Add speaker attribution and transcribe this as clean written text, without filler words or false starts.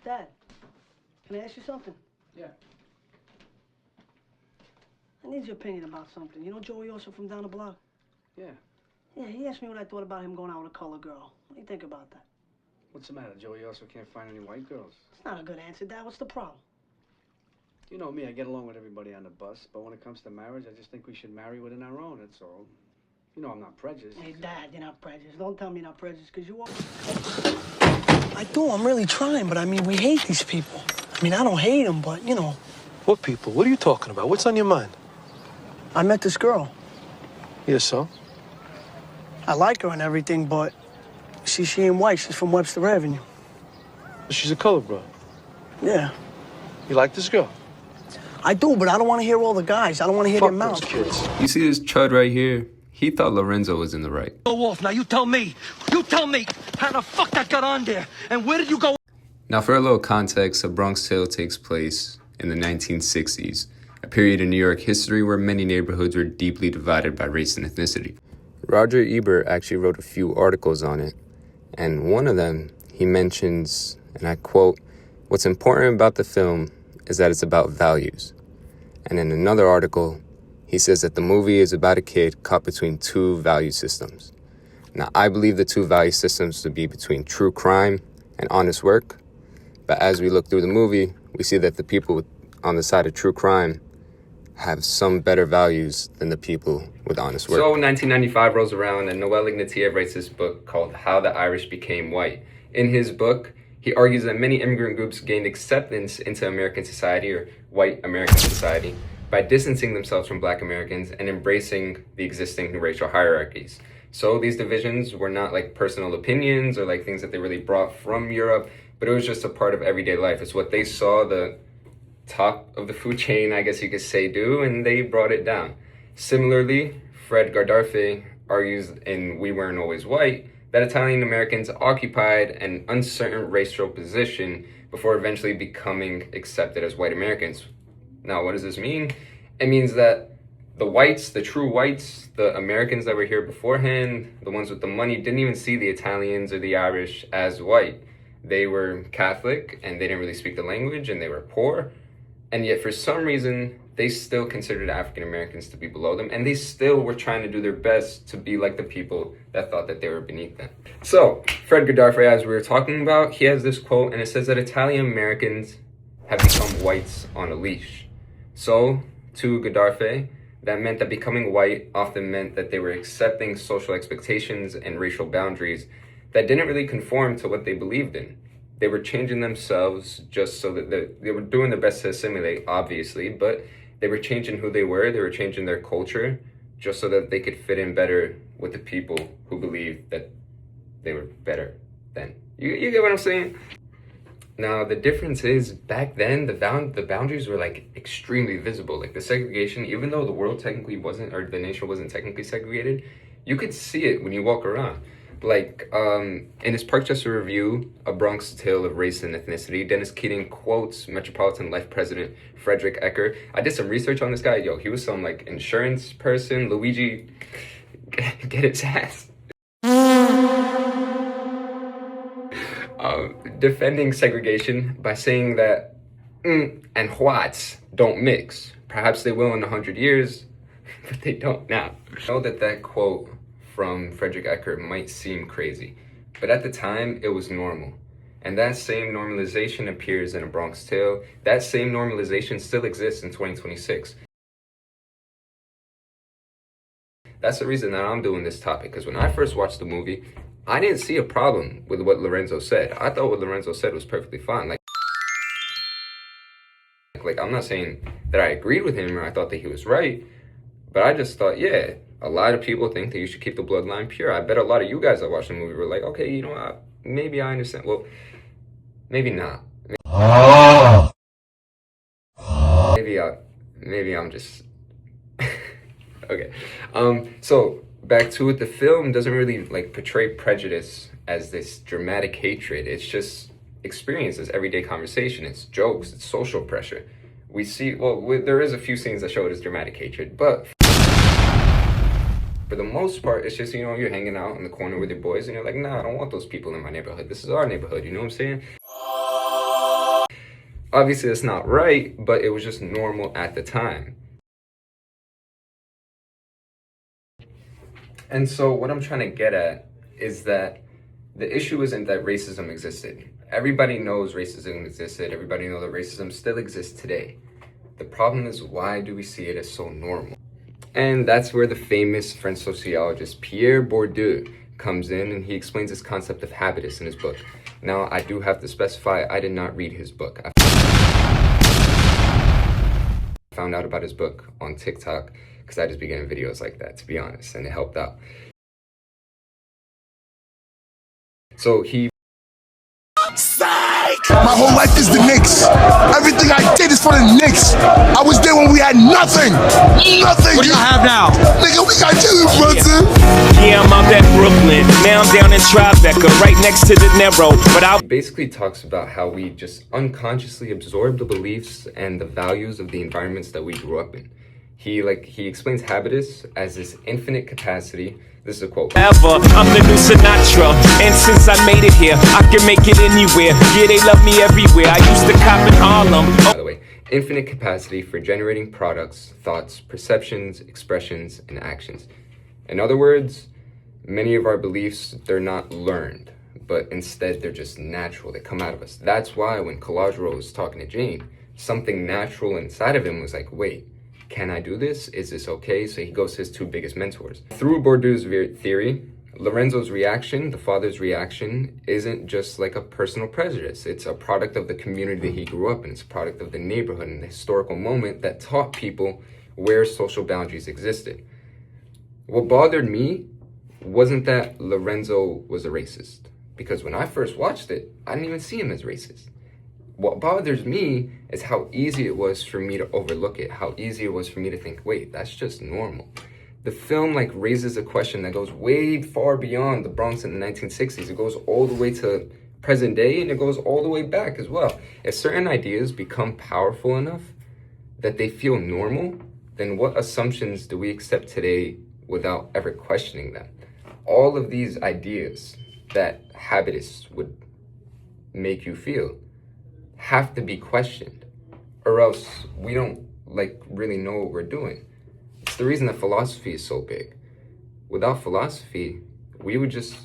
Speaker 1: Dad, can I ask you something?
Speaker 2: Yeah.
Speaker 1: I need your opinion about something. You know Joey also from down the block?
Speaker 2: Yeah.
Speaker 1: Yeah, he asked me what I thought about him going out with a colored girl. What do you think about that?
Speaker 2: What's the matter? Joey also can't find any white girls.
Speaker 1: It's not a good answer, Dad. What's the problem?
Speaker 2: You know me, I get along with everybody on the bus, but when it comes to marriage, I just think we should marry within our own, that's all. You know I'm not prejudiced.
Speaker 1: Hey, Dad, you're not prejudiced. Don't tell me you're not prejudiced, because you are. I do. I'm really trying, but I mean, we hate these people. I mean, I don't hate them, but, you know.
Speaker 3: What people? What are you talking about? What's on your mind?
Speaker 1: I met this girl.
Speaker 3: Yes, so?
Speaker 1: I like her and everything, but, see, she ain't white. She's from Webster Avenue.
Speaker 3: She's a colored girl.
Speaker 1: Yeah.
Speaker 3: You like this girl?
Speaker 1: I do, but I don't want to hear all the guys. I don't want to hear their mouths.
Speaker 3: Fuck those kids.
Speaker 4: You see this chud right here? He thought Lorenzo was in the right.
Speaker 5: Go off. Now you tell me how the fuck that got on there, and where did you go?
Speaker 4: Now, for a little context, A Bronx Tale takes place in the 1960s, a period in New York history where many neighborhoods were deeply divided by race and ethnicity. Roger Ebert actually wrote a few articles on it, and one of them, he mentions, and I quote, "What's important about the film is that it's about values." And in another article, he says that the movie is about a kid caught between two value systems. Now, I believe the two value systems to be between true crime and honest work. But as we look through the movie, we see that the people on the side of true crime have some better values than the people with honest work. So 1995 rolls around and Noel Ignatieff writes this book called How the Irish Became White. In his book, he argues that many immigrant groups gained acceptance into American society, or white American society, by distancing themselves from Black Americans and embracing the existing racial hierarchies. So these divisions were not like personal opinions or like things that they really brought from Europe, but it was just a part of everyday life. It's what they saw the top of the food chain, I guess you could say, do, and they brought it down. Similarly, Fred Gardarfe argues in We Weren't Always White that Italian Americans occupied an uncertain racial position before eventually becoming accepted as white Americans. Now, what does this mean? It means that the whites, the true whites, the Americans that were here beforehand, the ones with the money, didn't even see the Italians or the Irish as white. They were Catholic and they didn't really speak the language and they were poor. And yet for some reason, they still considered African Americans to be below them, and they still were trying to do their best to be like the people that thought that they were beneath them. So, Fred Gardarfe, as we were talking about, he has this quote, and it says that Italian Americans have become whites on a leash. So, to Gardarfe, that meant that becoming white often meant that they were accepting social expectations and racial boundaries that didn't really conform to what they believed in. They were changing themselves just so that they were doing their best to assimilate, obviously, but they were changing who they were changing their culture just so that they could fit in better with the people who believed that they were better than. You get what I'm saying? Now, the difference is back then, the boundaries were like extremely visible. Like the segregation, even though the world technically wasn't, or the nation wasn't technically segregated, you could see it when you walk around. Like, in his Parkchester review, A Bronx Tale of Race and Ethnicity, Dennis Keating quotes Metropolitan Life President Frederick Ecker. I did some research on this guy. Yo, he was some, like, insurance person. Luigi, get his ass. Defending segregation by saying that and whites don't mix. Perhaps they will in 100 years, but they don't now. I know that quote from Frederick Ecker might seem crazy, but at the time, it was normal. And that same normalization appears in A Bronx Tale. That same normalization still exists in 2026. That's the reason that I'm doing this topic, because when I first watched the movie, I didn't see a problem with what Lorenzo said. I thought what Lorenzo said was perfectly fine. Like I'm not saying that I agreed with him or I thought that he was right, but I just thought, yeah, a lot of people think that you should keep the bloodline pure. I bet a lot of you guys that watched the movie were like, okay, you know, maybe I understand. Well, maybe not. Maybe I'm just okay. So back to it. The film doesn't really like portray prejudice as this dramatic hatred. It's just experiences, everyday conversation. It's jokes. It's social pressure. We see. There is a few scenes that show it as dramatic hatred, but for the most part, it's just, you know, you're hanging out in the corner with your boys and you're like, nah, I don't want those people in my neighborhood. This is our neighborhood. You know what I'm saying? Obviously, that's not right, but it was just normal at the time. And so what I'm trying to get at is that the issue isn't that racism existed. Everybody knows racism existed. Everybody knows that racism still exists today. The problem is, why do we see it as so normal? And that's where the famous French sociologist Pierre Bourdieu comes in, and he explains this concept of habitus in his book. Now, I do have to specify, I did not read his book. I found out about his book on TikTok because I just began videos like that, to be honest, and it helped out. So he...
Speaker 6: My whole life is the Knicks. Everything I did is for the Knicks. I was there when we had nothing. Nothing.
Speaker 5: What do you have now?
Speaker 6: Nigga, we got Jimmy Brunson.
Speaker 7: Yeah, I'm out at Brooklyn. Now I'm down in Tribeca, right next to the Narrow. But I
Speaker 4: basically talks about how we just unconsciously absorb the beliefs and the values of the environments that we grew up in. He explains habitus as this infinite capacity. This is a quote.
Speaker 7: ever, I'm the new Sinatra. And since I made it here, I can make it anywhere. Yeah, they love me everywhere. I used to cop in Harlem.
Speaker 4: By the way, infinite capacity for generating products, thoughts, perceptions, expressions, and actions. In other words, many of our beliefs, they're not learned, but instead they're just natural. They come out of us. That's why when Calogero was talking to Jane, something natural inside of him was like, wait, can I do this? Is this okay? So he goes to his two biggest mentors. Through Bourdieu's theory, Lorenzo's reaction, the father's reaction, isn't just like a personal prejudice. It's a product of the community that he grew up in. It's a product of the neighborhood and the historical moment that taught people where social boundaries existed. What bothered me wasn't that Lorenzo was a racist, because when I first watched it, I didn't even see him as racist. What bothers me is how easy it was for me to overlook it, how easy it was for me to think, wait, that's just normal. The film raises a question that goes way far beyond the Bronx in the 1960s. It goes all the way to present day, and it goes all the way back as well. If certain ideas become powerful enough that they feel normal, then what assumptions do we accept today without ever questioning them? All of these ideas that habitus would make you feel have to be questioned, or else we don't really know what we're doing. It's the reason that philosophy is so big. Without philosophy, we would just